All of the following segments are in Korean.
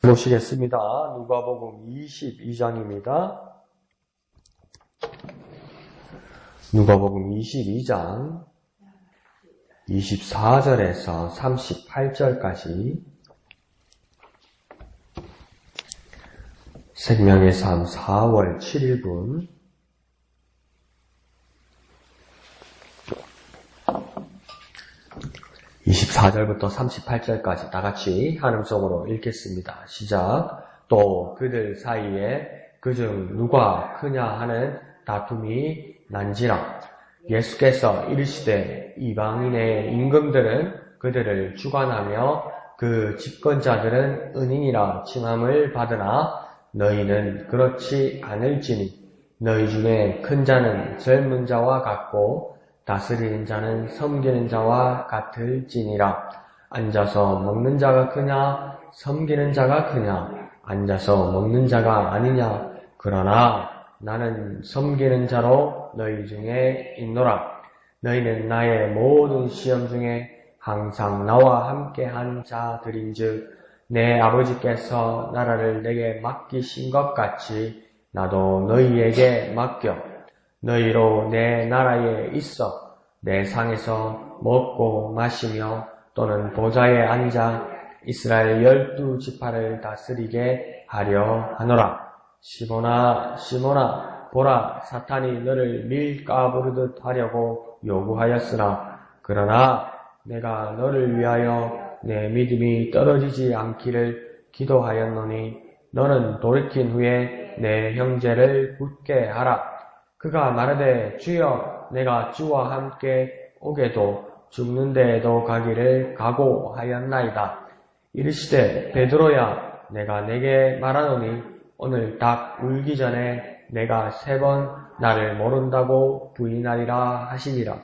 보시겠습니다. 누가복음 22장입니다. 누가복음 22장 24절에서 38절까지 생명의 삶 4월 7일분 24절부터 38절까지 다같이 한음성으로 읽겠습니다. 시작. 또 그들 사이에 그중 누가 크냐 하는 다툼이 난지라. 예수께서 이르시되 이방인의 임금들은 그들을 주관하며 그 집권자들은 은인이라 칭함을 받으나 너희는 그렇지 않을지니 너희 중에 큰 자는 젊은 자와 같고 다스리는 자는 섬기는 자와 같을지니라. 앉아서 먹는 자가 크냐 섬기는 자가 크냐. 앉아서 먹는 자가 아니냐. 그러나 나는 섬기는 자로 너희 중에 있노라. 너희는 나의 모든 시험 중에 항상 나와 함께한 자들인즉 내 아버지께서 나라를 내게 맡기신 것 같이 나도 너희에게 맡겨 너희로 내 나라에 있어 내 상에서 먹고 마시며 또는 보좌에 앉아 이스라엘 12지파를 다스리게 하려 하노라. 시몬아 시몬아 보라 사탄이 너를 밀가부르듯 하려고 요구하였으나 그러나 내가 너를 위하여 내 믿음이 떨어지지 않기를 기도하였노니 너는 돌이킨 후에 내 형제를 굳게 하라. 그가 말하되 주여 내가 주와 함께 오게도 죽는 데에도 가기를 각오하였나이다. 이르시되 베드로야 내가 내게 말하노니 오늘 닭 울기 전에 내가 3번 나를 모른다고 부인하리라 하시니라.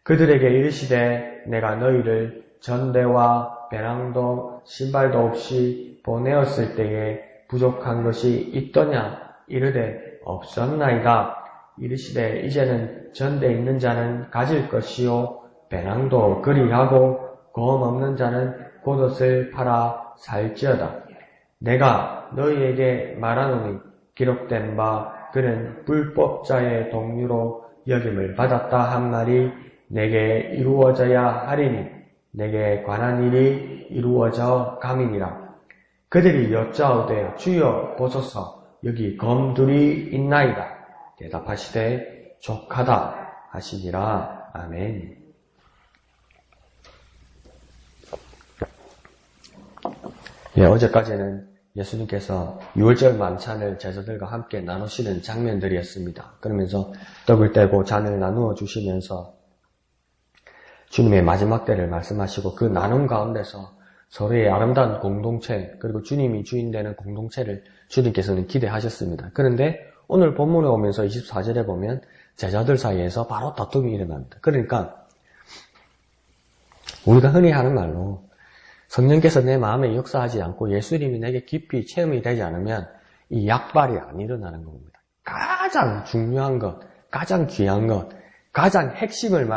그들에게 이르시되 내가 너희를 전대와 배낭도 신발도 없이 보내었을 때에 부족한 것이 있더냐. 이르되 없었나이다. 이르시되 이제는 전대 있는 자는 가질 것이요 배낭도 그리하고 검 없는 자는 겉옷을 팔아 살지어다. 내가 너희에게 말하노니 기록된 바 그는 불법자의 동류로 여김을 받았다 한 말이 내게 이루어져야 하리니 내게 관한 일이 이루어져 감이니라. 그들이 여짜오되 주여 보소서 여기 검둘이 있나이다. 대답하시되 족하다 하시니라. 아멘. 어제까지는 예수님께서 유월절 만찬을 제자들과 함께 나누시는 장면들이었습니다. 그러면서 떡을 떼고 잔을 나누어 주시면서 주님의 마지막 때를 말씀하시고 그 나눔 가운데서 서로의 아름다운 공동체 그리고 주님이 주인 되는 공동체를 주님께서는 기대하셨습니다. 그런데 오늘 본문에 오면서 24절에 보면 제자들 사이에서 바로 다툼이 일어납니다. 그러니까 우리가 흔히 하는 말로 성령께서 내 마음에 역사하지 않고 예수님이 내게 깊이 체험이 되지 않으면 이 약발이 안 일어나는 겁니다. 가장 중요한 것, 가장 귀한 것, 가장 핵심을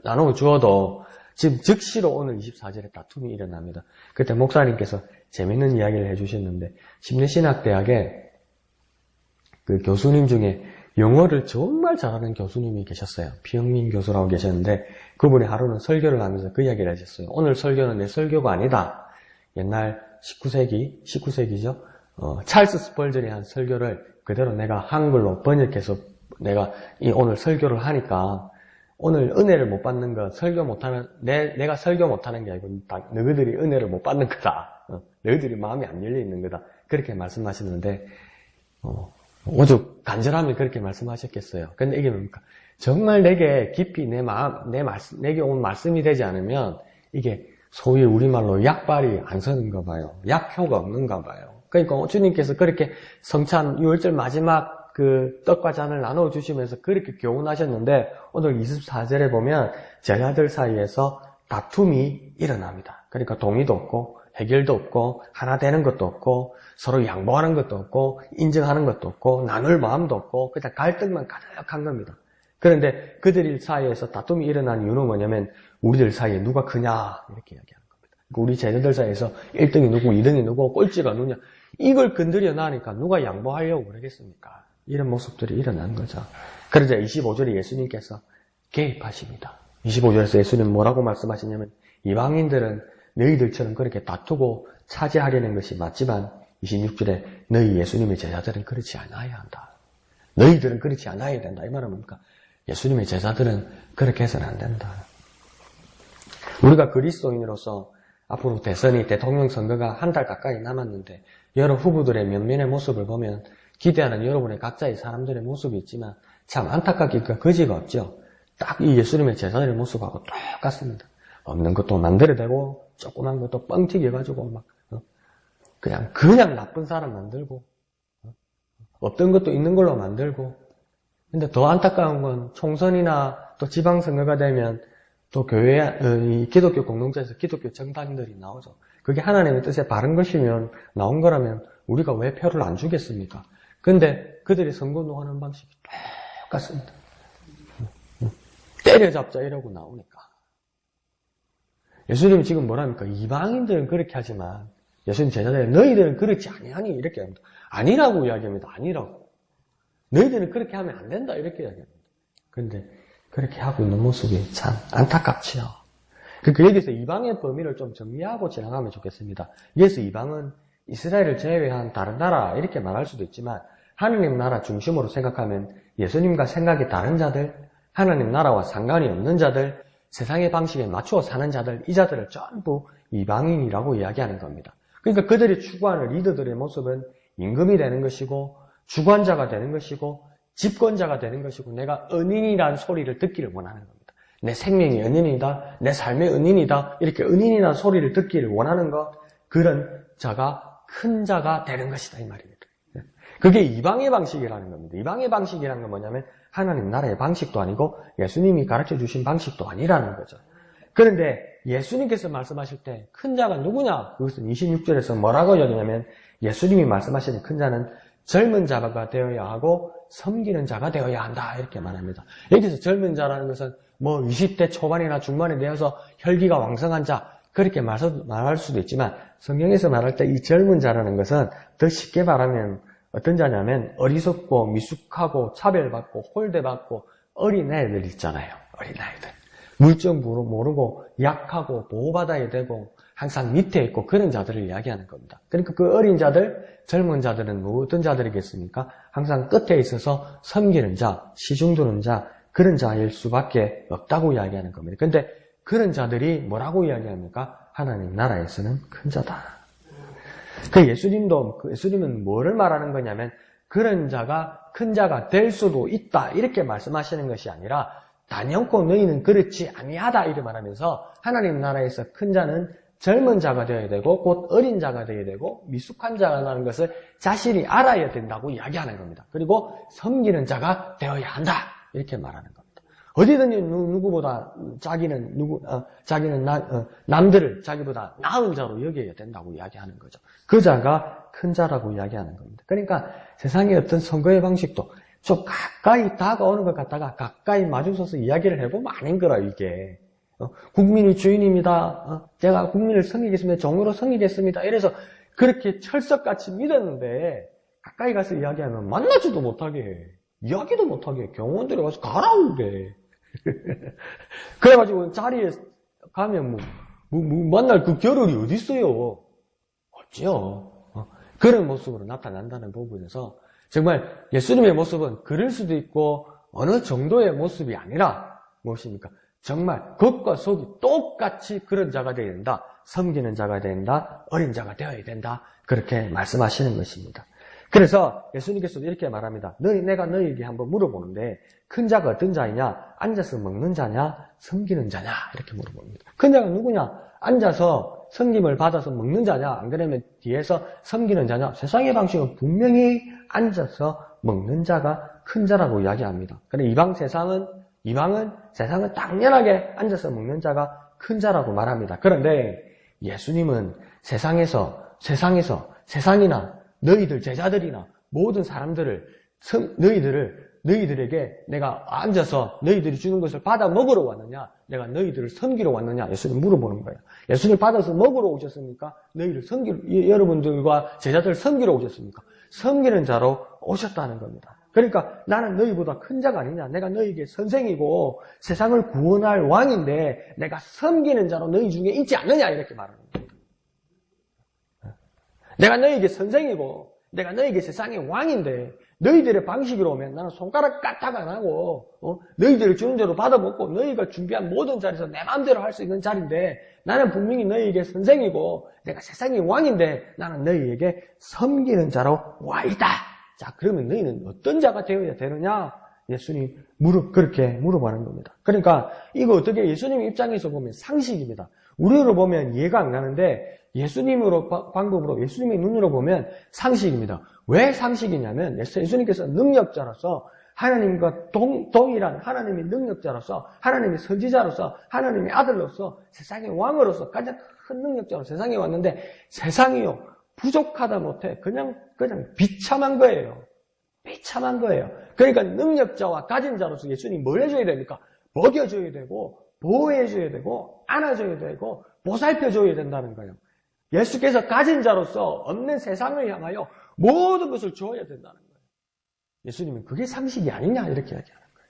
나누어 주어도 지금 즉시로 오늘 24절에 다툼이 일어납니다. 그때 목사님께서 재밌는 이야기를 해주셨는데 심리신학대학에 그 교수님 중에 영어를 정말 잘하는 교수님이 계셨어요. 피영민 교수라고 계셨는데 그분이 하루는 설교를 하면서 그 이야기를 하셨어요. 오늘 설교는 내 설교가 아니다. 옛날 19세기죠. 찰스 스펄전이 한 설교를 그대로 내가 한글로 번역해서 내가 오늘 설교를 하니까 오늘 은혜를 못 받는 거 설교 못하는 내가 설교 못하는 게 아니고 너희들이 은혜를 못 받는 거다. 너희들이 마음이 안 열려 있는 거다. 그렇게 말씀하시는데 오죽 간절하면 그렇게 말씀하셨겠어요. 근데 이게 뭡니까? 정말 내게 깊이 내게 온 말씀이 되지 않으면 이게 소위 우리말로 약발이 안 서는가 봐요. 약효가 없는가 봐요. 그러니까 주님께서 그렇게 성찬 6월절 마지막 그 떡과 잔을 나눠 주시면서 그렇게 교훈하셨는데 오늘 24절에 보면 제자들 사이에서 다툼이 일어납니다. 그러니까 동의도 없고 해결도 없고 하나 되는 것도 없고 서로 양보하는 것도 없고 인정하는 것도 없고 나눌 마음도 없고 그냥 갈등만 가득한 겁니다. 그런데 그들 사이에서 다툼이 일어난 이유는 뭐냐면 우리들 사이에 누가 크냐 이렇게 이야기하는 겁니다. 우리 제자들 사이에서 1등이 누구, 2등이 누구, 꼴찌가 누구냐. 이걸 건드려 놔니까 누가 양보하려고 그러겠습니까? 이런 모습들이 일어난 거죠. 그러자 25절에 예수님께서 개입하십니다. 25절에서 예수님 뭐라고 말씀하시냐면 이방인들은 너희들처럼 그렇게 다투고 차지하려는 것이 맞지만 26절에 너희 예수님의 제자들은 그렇지 않아야 한다. 너희들은 그렇지 않아야 된다. 이 말은 뭡니까? 예수님의 제자들은 그렇게 해서는 안 된다. 우리가 그리스도인으로서 앞으로 대통령 선거가 한 달 가까이 남았는데 여러 후보들의 면면의 모습을 보면 기대하는 여러분의 각자의 사람들의 모습이 있지만 참 안타깝게 거지가 없죠. 딱 이 예수님의 제자들의 모습하고 똑같습니다. 없는 것도 만들어대고 조그만 것도 뻥튀기해가지고 막 그냥 나쁜 사람 만들고 없던 것도 있는 걸로 만들고. 근데 더 안타까운 건 총선이나 또 지방선거가 되면 또 교회, 기독교 공동체에서 기독교 정당들이 나오죠. 그게 하나님의 뜻에 바른 것이면 나온 거라면 우리가 왜 표를 안 주겠습니까? 근데 그들이 선거운동하는 방식이 똑같습니다. 때려잡자 이러고 나오니까. 예수님이 지금 뭐랍니까? 이방인들은 그렇게 하지만 예수님 제자들이 너희들은 그렇지 아니하니 이렇게 합니다. 아니라고 이야기합니다. 아니라고. 너희들은 그렇게 하면 안 된다 이렇게 이야기합니다. 그런데 그렇게 하고 있는 모습이 참 안타깝지요. 그러니까 여기서 이방의 범위를 좀 정리하고 지나가면 좋겠습니다. 여기서 이방은 이스라엘을 제외한 다른 나라 이렇게 말할 수도 있지만 하나님 나라 중심으로 생각하면 예수님과 생각이 다른 자들, 하나님 나라와 상관이 없는 자들, 세상의 방식에 맞추어 사는 자들, 이 자들을 전부 이방인이라고 이야기하는 겁니다. 그러니까 그들이 추구하는 리더들의 모습은 임금이 되는 것이고 주관자가 되는 것이고 집권자가 되는 것이고 내가 은인이라는 소리를 듣기를 원하는 겁니다. 내 생명이 은인이다. 내 삶의 은인이다. 이렇게 은인이라는 소리를 듣기를 원하는 것, 그런 자가 큰 자가 되는 것이다 이 말입니다. 그게 이방의 방식이라는 겁니다. 이방의 방식이라는 건 뭐냐면 하나님 나라의 방식도 아니고 예수님이 가르쳐 주신 방식도 아니라는 거죠. 그런데 예수님께서 말씀하실 때 큰 자가 누구냐? 그것은 26절에서 뭐라고 이야기하냐면 예수님이 말씀하시는 큰 자는 젊은 자가 되어야 하고 섬기는 자가 되어야 한다 이렇게 말합니다. 여기서 젊은 자라는 것은 뭐 20대 초반이나 중반에 되어서 혈기가 왕성한 자 그렇게 말할 수도 있지만 성경에서 말할 때 이 젊은 자라는 것은 더 쉽게 말하면 어떤 자냐면 어리석고 미숙하고 차별받고 홀대받고 어린애들 있잖아요. 어린아이들. 물정 모르고 약하고 보호받아야 되고 항상 밑에 있고 그런 자들을 이야기하는 겁니다. 그러니까 그 어린 자들, 젊은 자들은 어떤 자들이겠습니까? 항상 끝에 있어서 섬기는 자, 시중두는 자, 그런 자일 수밖에 없다고 이야기하는 겁니다. 그런데 그런 자들이 뭐라고 이야기합니까? 하나님 나라에서는 큰 자다. 예수님은 뭐를 말하는 거냐면 그런 자가 큰 자가 될 수도 있다 이렇게 말씀하시는 것이 아니라 단연코 너희는 그렇지 아니하다 이렇게 말하면서 하나님 나라에서 큰 자는 젊은 자가 되어야 되고 곧 어린 자가 되어야 되고 미숙한 자라는 것을 자신이 알아야 된다고 이야기하는 겁니다. 그리고 섬기는 자가 되어야 한다 이렇게 말하는 겁니다. 어디든지 누구보다 자기는 남들을 자기보다 나은 자로 여겨야 된다고 이야기하는 거죠. 그 자가 큰 자라고 이야기하는 겁니다. 그러니까 세상의 어떤 선거의 방식도 좀 가까이 다가오는 것 같다가 가까이 마주서서 이야기를 해보면 아닌 거라 이게. 국민이 주인입니다. 제가 국민을 섬기겠습니다. 종으로 섬기겠습니다. 이래서 그렇게 철석같이 믿었는데 가까이 가서 이야기하면 만나지도 못하게 해. 이야기도 못하게 해. 경호원들이 와서 가라오게. 그래가지고 자리에 가면 만날 그 겨를이 어디 있어요? 없죠. 그런 모습으로 나타난다는 부분에서 정말 예수님의 모습은 그럴 수도 있고 어느 정도의 모습이 아니라 무엇입니까? 정말 겉과 속이 똑같이 그런 자가 되어야 된다. 섬기는 자가 된다. 어린 자가 되어야 된다. 그렇게 말씀하시는 것입니다. 그래서 예수님께서도 이렇게 말합니다. 내가 너희에게 한번 물어보는데 큰 자가 어떤 자이냐? 앉아서 먹는 자냐? 섬기는 자냐? 이렇게 물어봅니다. 큰 자가 누구냐? 앉아서 섬김을 받아서 먹는 자냐? 안 그러면 뒤에서 섬기는 자냐? 세상의 방식은 분명히 앉아서 먹는 자가 큰 자라고 이야기합니다. 그런데 이방은 세상은 당연하게 앉아서 먹는 자가 큰 자라고 말합니다. 그런데 예수님은 세상이나 너희들 제자들이나 모든 사람들을 너희들을 너희들에게 내가 앉아서 너희들이 주는 것을 받아 먹으러 왔느냐? 내가 너희들을 섬기러 왔느냐? 예수님 물어보는 거예요. 예수님 받아서 먹으러 오셨습니까? 너희를 여러분들과 제자들 섬기러 오셨습니까? 섬기는 자로 오셨다는 겁니다. 그러니까 나는 너희보다 큰 자가 아니냐? 내가 너희에게 선생이고 세상을 구원할 왕인데 내가 섬기는 자로 너희 중에 있지 않느냐? 이렇게 말하는 거예요. 내가 너희에게 선생이고 내가 너희에게 세상의 왕인데 너희들의 방식으로 오면 나는 손가락 까딱 안 하고 너희들을 주는 대로 받아먹고 너희가 준비한 모든 자리에서 내 마음대로 할 수 있는 자리인데 나는 분명히 너희에게 선생이고 내가 세상의 왕인데 나는 너희에게 섬기는 자로 와 있다. 자, 그러면 너희는 어떤 자가 되어야 되느냐? 예수님 그렇게 물어보는 겁니다. 그러니까 이거 어떻게 예수님 입장에서 보면 상식입니다. 우리로 보면 이해가 안 가는데 방법으로 예수님의 눈으로 보면 상식입니다. 왜 상식이냐면 예수님께서 능력자로서 하나님과 동일한 하나님의 능력자로서 하나님의 선지자로서 하나님의 아들로서 세상의 왕으로서 가장 큰 능력자로 세상에 왔는데 세상이요 부족하다 못해 그냥 비참한 거예요. 비참한 거예요. 그러니까 능력자와 가진 자로서 예수님이 뭘 해줘야 됩니까? 먹여줘야 되고 보호해줘야 되고 안아줘야 되고 보살펴줘야 된다는 거예요. 예수께서 가진 자로서 없는 세상을 향하여 모든 것을 주어야 된다는 거예요. 예수님은 그게 상식이 아니냐 이렇게 이야기하는 거예요.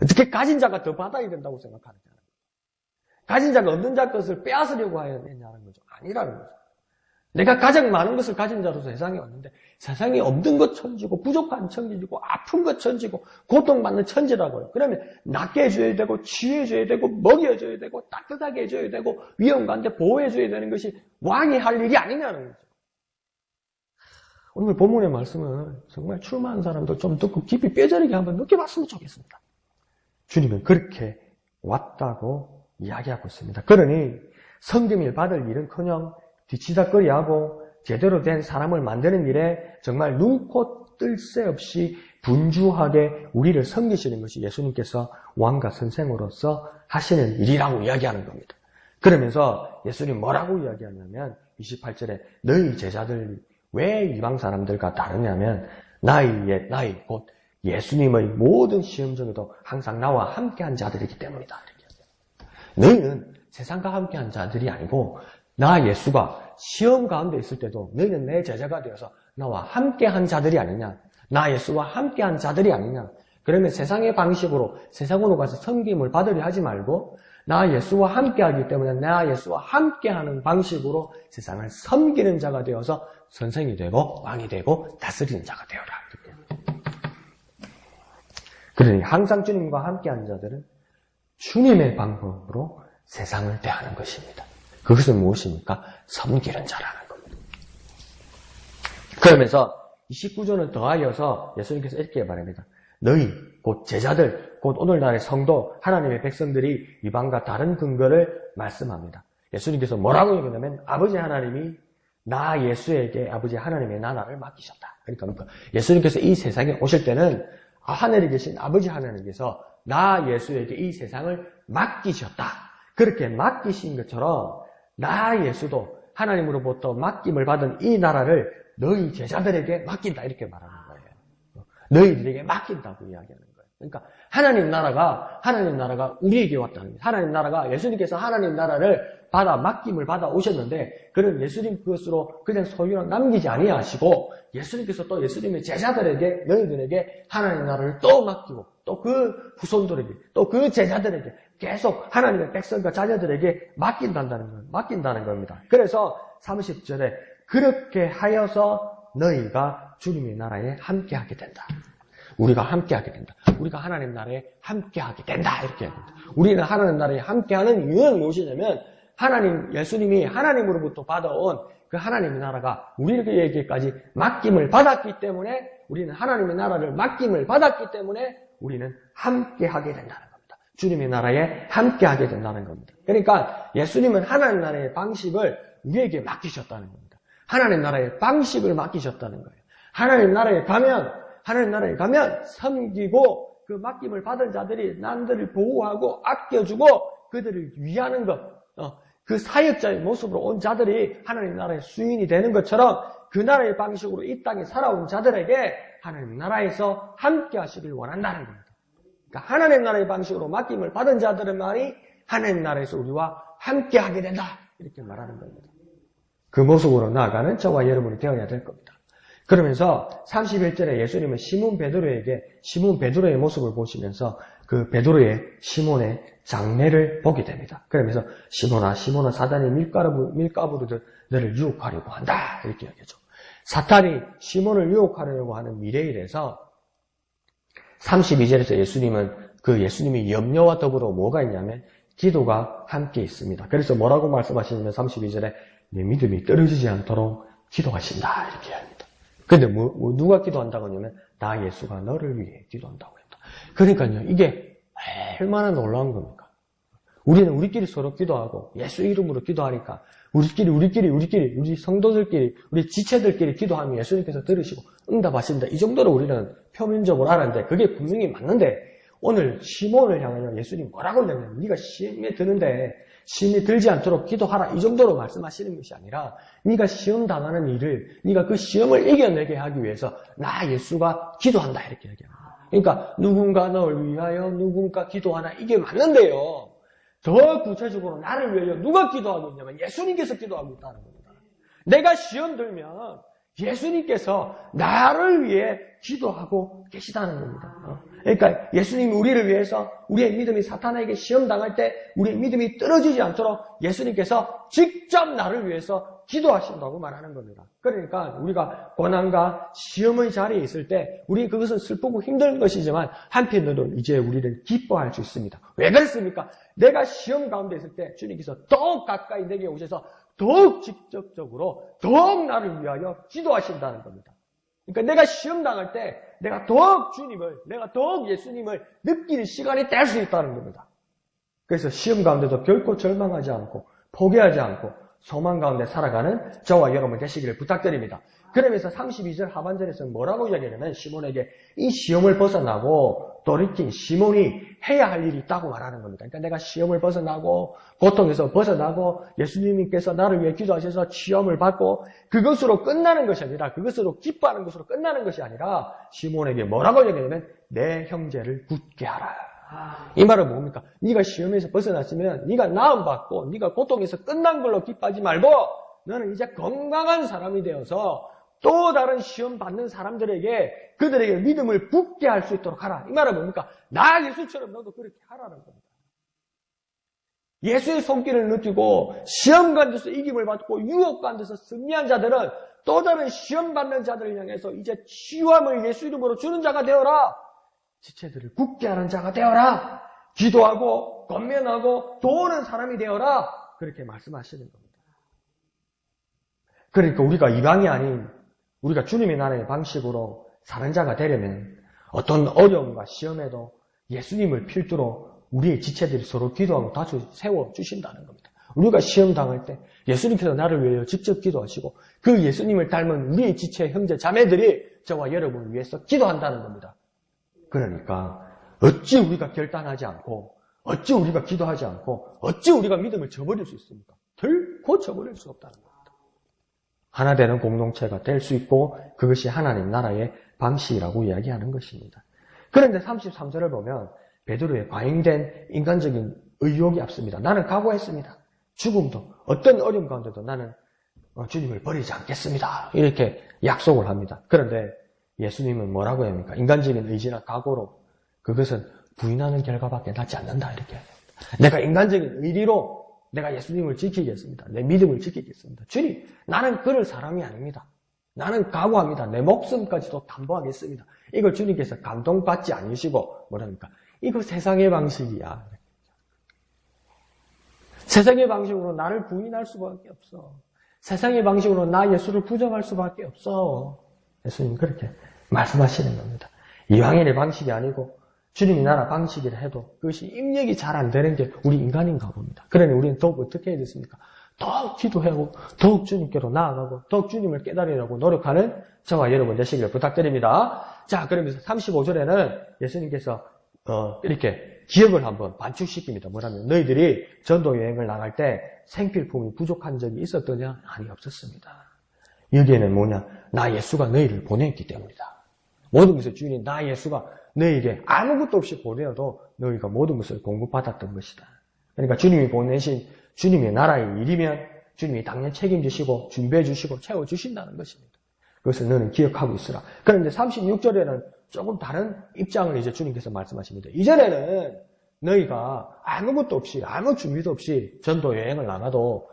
어떻게 가진 자가 더 받아야 된다고 생각하느냐. 가진 자가 없는 자 것을 빼앗으려고 해야 되냐는 거죠. 아니라는 거죠. 내가 가장 많은 것을 가진 자로서 세상에 왔는데 세상에 없는 것 천지고 부족한 천지고 아픈 것 천지고 고통받는 천지라고요. 그러면 낫게 해줘야 되고 치유해줘야 되고 먹여줘야 되고 따뜻하게 해줘야 되고 위험한데 보호해줘야 되는 것이 왕이 할 일이 아니냐는 거죠. 오늘 본문의 말씀을 정말 출마한 사람들 좀 듣고 깊이 뼈저리게 한번 느껴봤으면 좋겠습니다. 주님은 그렇게 왔다고 이야기하고 있습니다. 그러니 섬김을 받을 일은커녕 뒤치다꺼리하고 제대로 된 사람을 만드는 일에 정말 눈코 뜰 새 없이 분주하게 우리를 섬기시는 것이 예수님께서 왕과 선생으로서 하시는 일이라고 이야기하는 겁니다. 그러면서 예수님 뭐라고 이야기하냐면 28절에 너희 제자들 왜 이방 사람들과 다르냐면 나이 곧 예수님의 모든 시험 중에도 항상 나와 함께한 자들이기 때문이다. 너희는 세상과 함께한 자들이 아니고 나 예수가 시험 가운데 있을 때도 너희는 내 제자가 되어서 나와 함께한 자들이 아니냐. 나 예수와 함께한 자들이 아니냐. 그러면 세상의 방식으로 세상으로 가서 섬김을 받으려 하지 말고 나 예수와 함께하기 때문에 나 예수와 함께하는 방식으로 세상을 섬기는 자가 되어서 선생이 되고 왕이 되고 다스리는 자가 되어라. 그러니 항상 주님과 함께하는 자들은 주님의 방법으로 세상을 대하는 것입니다. 그것은 무엇입니까? 섬기는 자라는 겁니다. 그러면서 29절은 더하여서 예수님께서 이렇게 말합니다. 너희 곧 제자들 곧 오늘날의 성도 하나님의 백성들이 이방과 다른 근거를 말씀합니다. 예수님께서 뭐라고 얘기하냐면 아버지 하나님이 나 예수에게 아버지 하나님의 나라를 맡기셨다. 그러니까 예수님께서 이 세상에 오실 때는 하늘에 계신 아버지 하나님께서 나 예수에게 이 세상을 맡기셨다. 그렇게 맡기신 것처럼 나 예수도 하나님으로부터 맡김을 받은 이 나라를 너희 제자들에게 맡긴다 이렇게 말하는 거예요. 너희들에게 맡긴다고 이야기하는 거예요. 그러니까 하나님 나라가 우리에게 왔다는 거예요. 하나님 나라가 예수님께서 하나님 나라를 맡김을 받아 오셨는데 그런 예수님 그것으로 그냥 소유로 남기지 아니하시고 예수님께서 또 예수님의 제자들에게 너희들에게 하나님 나라를 또 맡기고 또 그 후손들에게 또 그 제자들에게 계속 하나님의 백성과 자녀들에게 맡긴다는 겁니다. 그래서 30절에 그렇게 하여서 너희가 주님의 나라에 함께하게 된다. 우리가 함께하게 된다. 우리가 하나님 나라에 함께하게 된다. 이렇게 합니다. 우리는 하나님 나라에 함께하는 이유는 무엇이냐면 예수님이 하나님으로부터 받아온 그 하나님의 나라가 우리에게까지 맡김을 받았기 때문에 우리는 하나님의 나라를 맡김을 받았기 때문에 우리는 함께하게 된다는 겁니다. 주님의 나라에 함께하게 된다는 겁니다. 그러니까 예수님은 하나님 나라의 방식을 우리에게 맡기셨다는 겁니다. 하나님 나라의 방식을 맡기셨다는 거예요. 하나님 나라에 가면 섬기고 그 맡김을 받은 자들이 남들을 보호하고 아껴주고 그들을 위하는 것, 그 사역자의 모습으로 온 자들이 하나님 나라의 수인이 되는 것처럼 그 나라의 방식으로 이 땅에 살아온 자들에게 하나님 나라에서 함께 하시길 원한다는 겁니다. 그러니까 하나님 나라의 방식으로 맡김을 받은 자들만이 하나님 나라에서 우리와 함께 하게 된다. 이렇게 말하는 겁니다. 그 모습으로 나아가는 저와 여러분이 되어야 될 겁니다. 그러면서 31절에 예수님은 시몬 베드로의 모습을 보시면서 그 시몬의 장래를 보게 됩니다. 그러면서 시몬아 사단이 밀가부로 너를 유혹하려고 한다. 이렇게 이야기하죠. 사탄이 시몬을 유혹하려고 하는 미래일에서 32절에서 예수님이 염려와 더불어 뭐가 있냐면 기도가 함께 있습니다. 그래서 뭐라고 말씀하시냐면 32절에 내 믿음이 떨어지지 않도록 기도하신다. 이렇게 합니다. 근데 누가 기도한다고 하냐면 나 예수가 너를 위해 기도한다고 합니다. 그러니까요, 이게 얼마나 놀라운 겁니까? 우리는 우리끼리 서로 기도하고 예수 이름으로 기도하니까 우리 성도들끼리, 우리 지체들끼리 기도하면 예수님께서 들으시고 응답하신다. 이 정도로 우리는 표면적으로 알았는데 그게 분명히 맞는데 오늘 시몬을 향하여 예수님 뭐라고 하냐면 네가 시험에 드는데 시험에 들지 않도록 기도하라. 이 정도로 말씀하시는 것이 아니라 네가 시험 당하는 일을 네가 그 시험을 이겨내게 하기 위해서 나 예수가 기도한다. 이렇게 얘기합니다. 그러니까 누군가 너를 위하여 누군가 기도하나 이게 맞는데요. 더 구체적으로 나를 위하여 누가 기도하고 있냐면 예수님께서 기도하고 있다는 겁니다. 내가 시험 들면 예수님께서 나를 위해 기도하고 계시다는 겁니다. 그러니까 예수님이 우리를 위해서 우리의 믿음이 사탄에게 시험 당할 때 우리의 믿음이 떨어지지 않도록 예수님께서 직접 나를 위해서 기도하신다고 말하는 겁니다. 그러니까 우리가 고난과 시험의 자리에 있을 때 우리 그것은 슬프고 힘든 것이지만 한편으로는 이제 우리는 기뻐할 수 있습니다. 왜 그렇습니까? 내가 시험 가운데 있을 때 주님께서 더욱 가까이 내게 오셔서 더욱 직접적으로 더욱 나를 위하여 기도하신다는 겁니다. 그러니까 내가 시험 당할 때 내가 더욱 예수님을 느끼는 시간이 될 수 있다는 겁니다. 그래서 시험 가운데도 결코 절망하지 않고 포기하지 않고 소망 가운데 살아가는 저와 여러분 되시기를 부탁드립니다. 그러면서 32절 하반절에서 뭐라고 이야기하냐면 시몬에게 이 시험을 벗어나고 돌이킨 시몬이 해야 할 일이 있다고 말하는 겁니다. 그러니까 내가 시험을 벗어나고 고통에서 벗어나고 예수님께서 나를 위해 기도하셔서 시험을 받고 그것으로 끝나는 것이 아니라 그것으로 기뻐하는 것으로 끝나는 것이 아니라 시몬에게 뭐라고 이야기하냐면 내 형제를 굳게 하라. 이 말은 뭡니까? 네가 시험에서 벗어났으면 네가 나음받고 네가 고통에서 끝난 걸로 기뻐하지 말고 너는 이제 건강한 사람이 되어서 또 다른 시험 받는 사람들에게 그들에게 믿음을 굳게 할 수 있도록 하라. 이 말은 뭡니까? 나 예수처럼 너도 그렇게 하라는 겁니다. 예수의 손길을 느끼고 시험 가운데서 이김을 받고 유혹 가운데서 승리한 자들은 또 다른 시험 받는 자들을 향해서 이제 치유함을 예수 이름으로 주는 자가 되어라. 지체들을 굳게 하는 자가 되어라. 기도하고 권면하고 도우는 사람이 되어라. 그렇게 말씀하시는 겁니다. 그러니까 우리가 이방이 아닌 우리가 주님의 나라의 방식으로 사는 자가 되려면 어떤 어려움과 시험에도 예수님을 필두로 우리의 지체들이 서로 기도하고 다시 세워주신다는 겁니다. 우리가 시험 당할 때 예수님께서 나를 위하여 직접 기도하시고 그 예수님을 닮은 우리의 지체 형제 자매들이 저와 여러분을 위해서 기도한다는 겁니다. 그러니까 어찌 우리가 결단하지 않고 어찌 우리가 기도하지 않고 어찌 우리가 믿음을 저버릴 수 있습니까? 결코 저버릴 수 없다는 겁니다. 하나 되는 공동체가 될 수 있고 그것이 하나님 나라의 방식이라고 이야기하는 것입니다. 그런데 33절을 보면 베드로의 과잉된 인간적인 의욕이 앞섭니다. 나는 각오했습니다. 죽음도 어떤 어려움 가운데도 나는 주님을 버리지 않겠습니다. 이렇게 약속을 합니다. 그런데 예수님은 뭐라고 합니까? 인간적인 의지나 각오로 그것은 부인하는 결과밖에 나지 않는다. 이렇게 합니다. 내가 인간적인 의리로 내가 예수님을 지키겠습니다. 내 믿음을 지키겠습니다. 주님, 나는 그럴 사람이 아닙니다. 나는 각오합니다. 내 목숨까지도 담보하겠습니다. 이걸 주님께서 감동받지 않으시고 뭐랍니까? 이거 세상의 방식이야. 세상의 방식으로 나를 부인할 수밖에 없어. 세상의 방식으로 나 예수를 부정할 수밖에 없어. 예수님 그렇게 말씀하시는 겁니다. 이방인의 방식이 아니고 주님이 나라 방식이라 해도 그것이 입력이 잘 안 되는 게 우리 인간인가 봅니다. 그러니 우리는 더욱 어떻게 해야 됐습니까? 더욱 기도하고 더욱 주님께로 나아가고 더욱 주님을 깨달으려고 노력하는 저와 여러분 되시기를 부탁드립니다. 자, 그러면서 35절에는 예수님께서 이렇게 기억을 한번 반축시킵니다. 뭐냐면 너희들이 전도 여행을 나갈 때 생필품이 부족한 적이 있었더냐? 아니, 없었습니다. 여기에는 뭐냐? 나 예수가 너희를 보냈기 때문이다. 모든 것을 주인이 나 예수가 너희에게 아무것도 없이 보내어도 너희가 모든 것을 공급받았던 것이다. 그러니까 주님이 보내신 주님의 나라의 일이면 주님이 당연히 책임지시고 준비해 주시고 채워주신다는 것입니다. 그것을 너는 기억하고 있으라. 그런데 36절에는 조금 다른 입장을 이제 주님께서 말씀하십니다. 이전에는 너희가 아무것도 없이 아무 준비도 없이 전도 여행을 나가도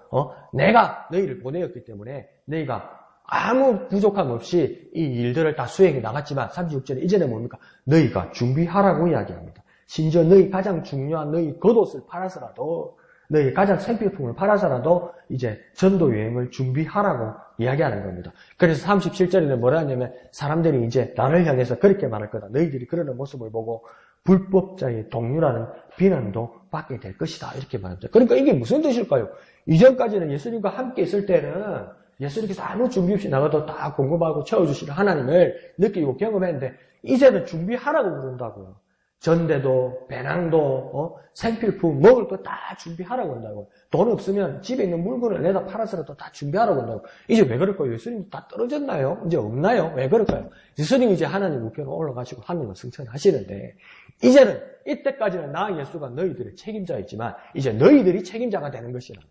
내가 너희를 보내었기 때문에 너희가 아무 부족함 없이 이 일들을 다 수행해 나갔지만 36절에 이전에 뭡니까? 너희가 준비하라고 이야기합니다. 심지어 너희 가장 중요한 너희 겉옷을 팔아서라도 너희 가장 생필품을 팔아서라도 이제 전도 여행을 준비하라고 이야기하는 겁니다. 그래서 37절에는 뭐라 하냐면 사람들이 이제 나를 향해서 그렇게 말할 거다. 너희들이 그러는 모습을 보고 불법자의 동료라는 비난도 받게 될 것이다. 이렇게 말합니다. 그러니까 이게 무슨 뜻일까요? 이전까지는 예수님과 함께 있을 때는 예수님께서 아무 준비 없이 나가도 다 공급하고 채워주시는 하나님을 느끼고 경험했는데 이제는 준비하라고 그런다고요. 전대도, 배낭도, 생필품, 먹을 거 다 준비하라고 한다고. 돈 없으면 집에 있는 물건을 내다 팔아서라도 다 준비하라고 한다고. 이제 왜 그럴까요? 예수님 다 떨어졌나요? 이제 없나요? 왜 그럴까요? 예수님이 이제 하나님 우편으로 올라가시고 하늘로 승천하시는데 이제는 이때까지는 나 예수가 너희들의 책임자였지만 이제 너희들이 책임자가 되는 것이라는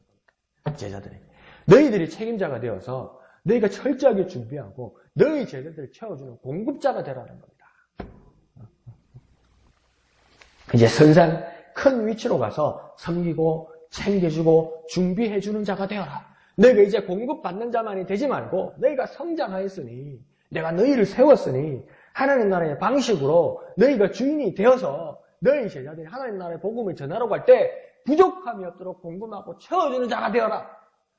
겁니다. 제자들이. 너희들이 책임자가 되어서 너희가 철저하게 준비하고 너희 제자들을 채워주는 공급자가 되라는 겁니다. 이제 설상 큰 위치로 가서 섬기고 챙겨주고 준비해주는 자가 되어라. 너희가 이제 공급받는 자만이 되지 말고 너희가 성장하였으니 내가 너희를 세웠으니 하나님 나라의 방식으로 너희가 주인이 되어서 너희 제자들이 하나님 나라의 복음을 전하러 갈 때 부족함이 없도록 공급하고 채워주는 자가 되어라.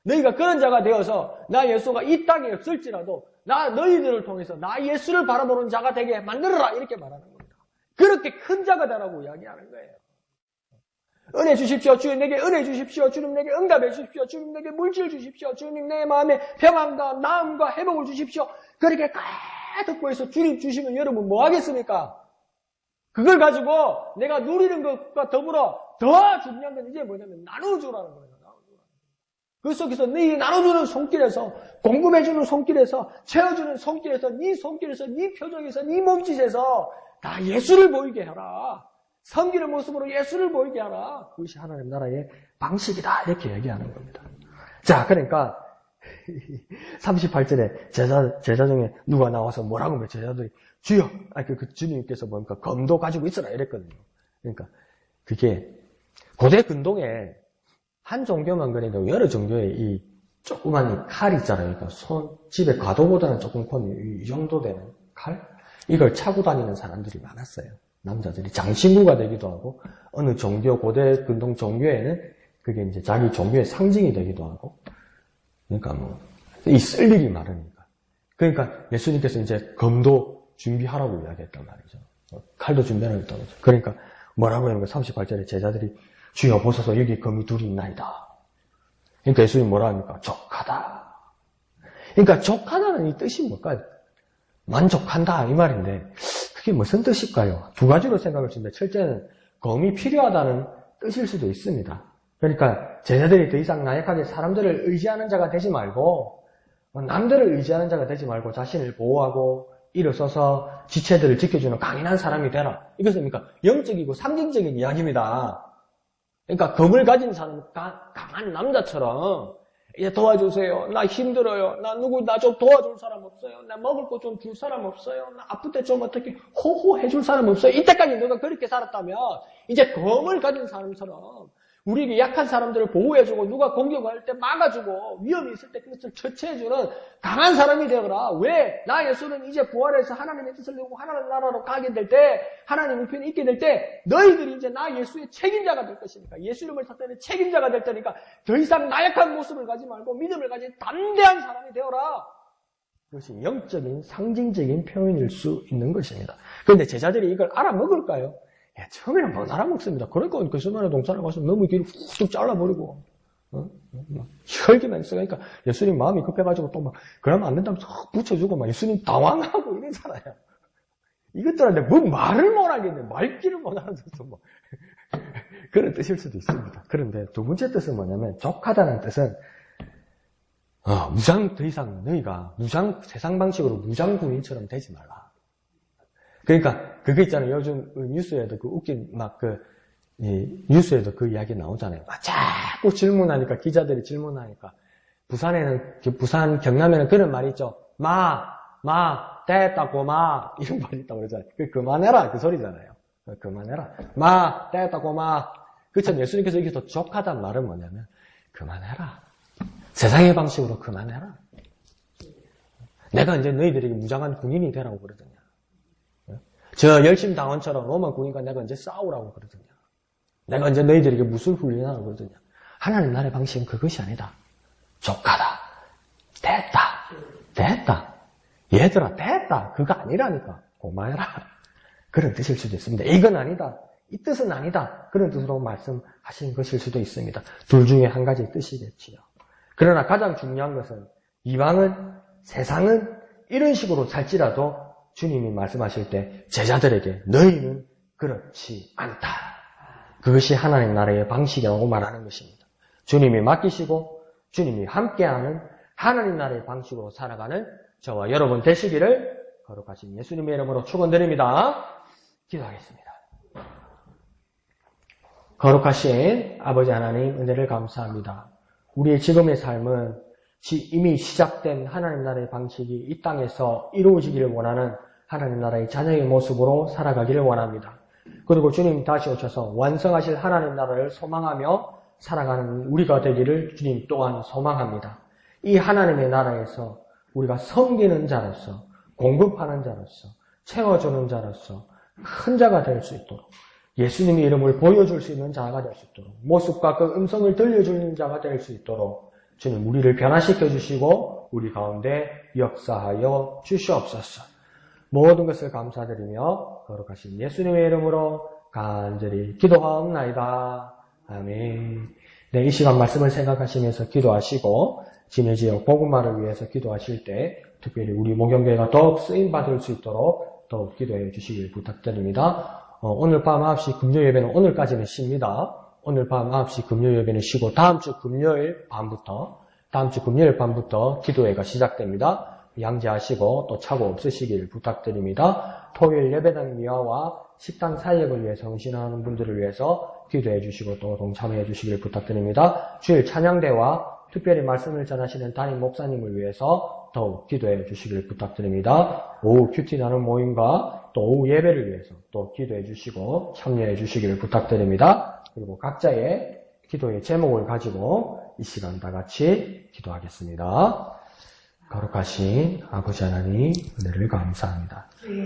너희가 그런 자가 되어서 나 예수가 이 땅에 없을지라도 나 너희들을 통해서 나 예수를 바라보는 자가 되게 만들어라. 이렇게 말하는 겁니다. 그렇게 큰 자가 되라고 이야기하는 거예요. 은혜 주십시오. 주님 내게 은혜 주십시오. 주님 내게 응답해 주십시오. 주님 내게 물질 주십시오. 주님 내 마음에 평안과 나음과 회복을 주십시오. 그렇게 가득 구해서 주님 주시면 여러분 뭐 하겠습니까? 그걸 가지고 내가 누리는 것과 더불어 더 중요한 건 이제 뭐냐면 나눠주라는 거예요. 그 속에서 네 나눠주는 손길에서 공급해주는 손길에서 채워주는 손길에서 네 손길에서 네 표정에서 네 몸짓에서 다 예수를 보이게 하라. 섬기는 모습으로 예수를 보이게 하라. 그것이 하나님 나라의 방식이다. 이렇게 얘기하는 겁니다. 자, 그러니까 38절에 제자 중에 누가 나와서 뭐라고 하면 제자들이 주여, 그 주님께서 뭡니까? 검도 가지고 있어라 이랬거든요. 그러니까 그게 고대 근동에 한 종교만 그래도 여러 종교의 이 조그만 칼 있잖아요. 그러니까 집에 과도보다는 조금 큰 이 정도 되는 칼? 이걸 차고 다니는 사람들이 많았어요. 남자들이 장신구가 되기도 하고 어느 종교, 고대 근동 종교에는 그게 이제 자기 종교의 상징이 되기도 하고 그러니까 이 쓸 일이 많으니까. 그러니까 예수님께서 이제 검도 준비하라고 이야기했단 말이죠. 칼도 준비하라고 했단 말이죠. 그러니까 뭐라고 하는 거예요? 38절에 제자들이 주여 보소서 여기 검이 둘이 있나이다. 그러니까 예수님이 뭐라 합니까? 족하다. 그러니까 족하다는 이 뜻이 뭘까요? 만족한다 이 말인데 그게 무슨 뜻일까요? 두 가지로 생각할 수 있는데 첫째는 검이 필요하다는 뜻일 수도 있습니다. 그러니까 제자들이 더 이상 나약하게 사람들을 의지하는 자가 되지 말고 남들을 의지하는 자가 되지 말고 자신을 보호하고 일어서서 지체들을 지켜주는 강인한 사람이 되라. 이것은 그러니까 영적이고 상징적인 이야기입니다. 그러니까 검을 가진 사람, 강한 남자처럼 이제 도와주세요. 나 힘들어요. 나 좀 도와줄 사람 없어요. 나 먹을 거 좀 줄 사람 없어요. 나 아플 때 좀 어떻게 호호해 줄 사람 없어요. 이때까지 너가 그렇게 살았다면 이제 검을 가진 사람처럼 우리에게 약한 사람들을 보호해주고 누가 공격할 때 막아주고 위험이 있을 때 그것을 처치해주는 강한 사람이 되어라. 왜? 나 예수는 이제 부활해서 하나님의 뜻을 이루고 하나님 나라로 가게 될 때 하나님 우편에 있게 될 때 너희들이 이제 나 예수의 책임자가 될 것이니까 예수 이름을 탓하는 책임자가 될 테니까 더 이상 나약한 모습을 가지 말고 믿음을 가진 담대한 사람이 되어라. 그것이 영적인 상징적인 표현일 수 있는 것입니다. 그런데 제자들이 이걸 알아먹을까요? 처음에는 못 알아먹습니다. 그러니까 그 순간에 동산에 가서 너무 길을 훅 잘라버리고 혈기만 있어. 그러니까 예수님 마음이 급해가지고 또 막 그러면 안 된다면 쏙 붙여주고 막 예수님 당황하고 이러잖아요. 이것들한테 뭐 말을 못 하겠네. 말귀를 못 알아서 뭐 그런 뜻일 수도 있습니다. 그런데 두 번째 뜻은 뭐냐면 족하다는 뜻은 더 이상 너희가 세상 방식으로 무장군인처럼 되지 말라. 그러니까, 그게 있잖아요. 요즘 뉴스에도 뉴스에도 그 이야기 나오잖아요. 자꾸 질문하니까, 기자들이 질문하니까. 부산, 경남에는 그런 말이 있죠. 됐다고, 이런 말이 있다고 그러잖아요. 그만해라, 그 소리잖아요. 그만해라. 됐다고, 그처럼 예수님께서 여기서 족하다는 말은 뭐냐면, 그만해라. 세상의 방식으로 그만해라. 내가 이제 너희들에게 무장한 군인이 되라고 그러더냐. 저 열심당원처럼 로마 군인과 내가 이제 싸우라고 그러더냐. 내가 이제 너희들에게 무술 훈련하라고 그러더냐. 하나님 나라의 방식은 그것이 아니다. 족하다. 됐다. 얘들아, 됐다. 그거 아니라니까. 고마해라. 그런 뜻일 수도 있습니다. 이건 아니다. 이 뜻은 아니다. 그런 뜻으로 말씀하신 것일 수도 있습니다. 둘 중에 한 가지 뜻이겠지요. 그러나 가장 중요한 것은 세상은 이런 식으로 살지라도 주님이 말씀하실 때 제자들에게 너희는 그렇지 않다. 그것이 하나님 나라의 방식이라고 말하는 것입니다. 주님이 맡기시고 주님이 함께하는 하나님 나라의 방식으로 살아가는 저와 여러분 되시기를 거룩하신 예수님의 이름으로 축원드립니다. 기도하겠습니다. 거룩하신 아버지 하나님 은혜를 감사합니다. 우리의 지금의 삶은 이미 시작된 하나님 나라의 방식이 이 땅에서 이루어지기를 원하는 하나님 나라의 자녀의 모습으로 살아가기를 원합니다. 그리고 주님 다시 오셔서 완성하실 하나님 나라를 소망하며 살아가는 우리가 되기를 주님 또한 소망합니다. 이 하나님의 나라에서 우리가 섬기는 자로서, 공급하는 자로서, 채워주는 자로서 큰 자가 될 수 있도록, 예수님의 이름을 보여줄 수 있는 자가 될 수 있도록, 모습과 그 음성을 들려주는 자가 될 수 있도록 주님 우리를 변화시켜 주시고 우리 가운데 역사하여 주시옵소서. 모든 것을 감사드리며 거룩하신 예수님의 이름으로 간절히 기도하옵나이다. 아멘. 네, 이 시간 말씀을 생각하시면서 기도하시고 진해 지역 복음화를 위해서 기도하실 때 특별히 우리 목영교회가 더욱 쓰임받을 수 있도록 더욱 기도해 주시길 부탁드립니다. 오늘 밤 9시 금요 예배는 오늘까지는 쉽니다. 오늘 밤 9시 금요 예배는 쉬고 다음 주 금요일 밤부터 기도회가 시작됩니다. 양지하시고 또 착오 없으시길 부탁드립니다. 토요일 예배당 미화와 식당 사역을 위해서 헌신하는 분들을 위해서 기도해 주시고 또 동참해 주시길 부탁드립니다. 주일 찬양대와 특별히 말씀을 전하시는 담임 목사님을 위해서 더욱 기도해 주시길 부탁드립니다. 오후 큐티 나눔 모임과 또 오후 예배를 위해서 또 기도해 주시고 참여해 주시길 부탁드립니다. 그리고 각자의 기도의 제목을 가지고 이 시간 다 같이 기도하겠습니다. 거룩하신 아버지 하나님 은혜를 감사합니다.